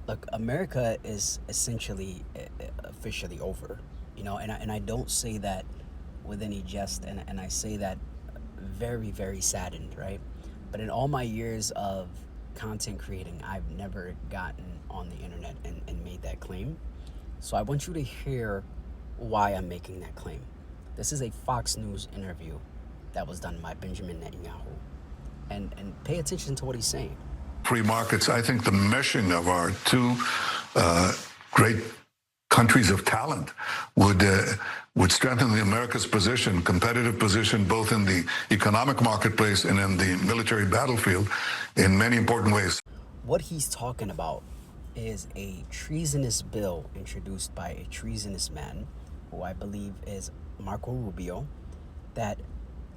Look, America is essentially officially over, and I don't say that with any jest, and I say that very, very saddened, right? But in all my years of content creating, I've never gotten on the internet and made that claim. So I want you to hear why I'm making that claim. This is a Fox News interview that was done by Benjamin Netanyahu. And pay attention to what he's saying. Free markets, I think the meshing of our two great countries of talent would strengthen the America's position, competitive position, both in the economic marketplace and in the military battlefield in many important ways. What he's talking about is a treasonous bill introduced by a treasonous man, who I believe is Marco Rubio, that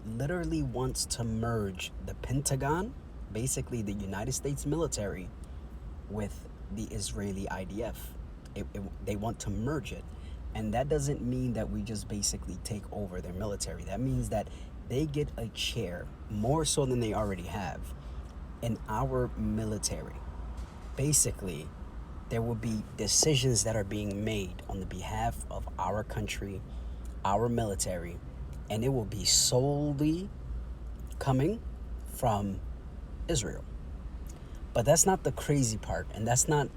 literally wants to merge the Pentagon, basically the United States military, with the Israeli IDF. They want to merge it. And that doesn't mean that we just basically take over their military. That means that they get a chair, more so than they already have, in our military. Basically, there will be decisions that are being made on the behalf of our country, our military, and it will be solely coming from Israel. But that's not the crazy part, and that's not,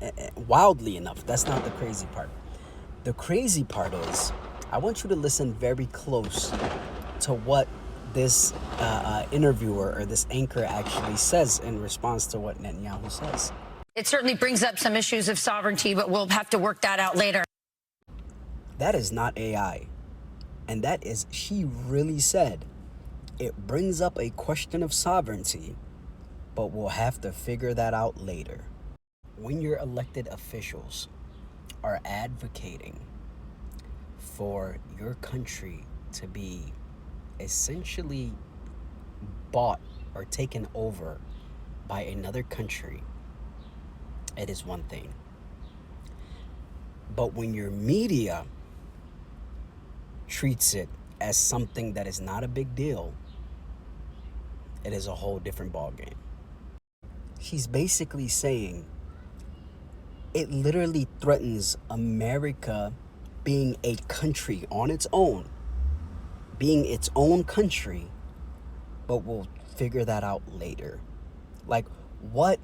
wildly enough, that's not the crazy part. The crazy part is, I want you to listen very close to what this interviewer or this anchor actually says in response to what Netanyahu says. It certainly brings up some issues of sovereignty, but we'll have to work that out later. That is not AI. And that is, she really said, it brings up a question of sovereignty, but we'll have to figure that out later. When your elected officials are advocating for your country to be essentially bought or taken over by another country, it is one thing. But when your media treats it as something that is not a big deal, it is a whole different ballgame. She's basically saying it literally threatens America being a country on its own, being its own country, but we'll figure that out later. Like, what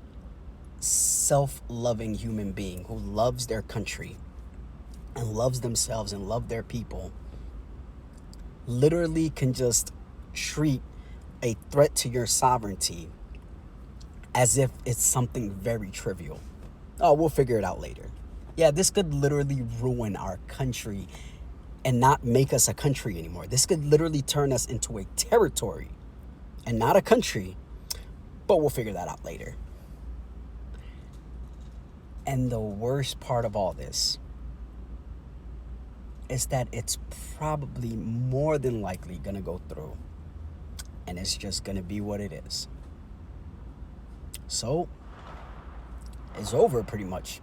self-loving human being who loves their country and loves themselves and love their people literally can just treat a threat to your sovereignty as if it's something very trivial? Oh, we'll figure it out later. Yeah, this could literally ruin our country and not make us a country anymore. This could literally turn us into a territory and not a country, but we'll figure that out later. And the worst part of all this is that it's probably more than likely going to go through. And it's just going to be what it is. So, it's over pretty much.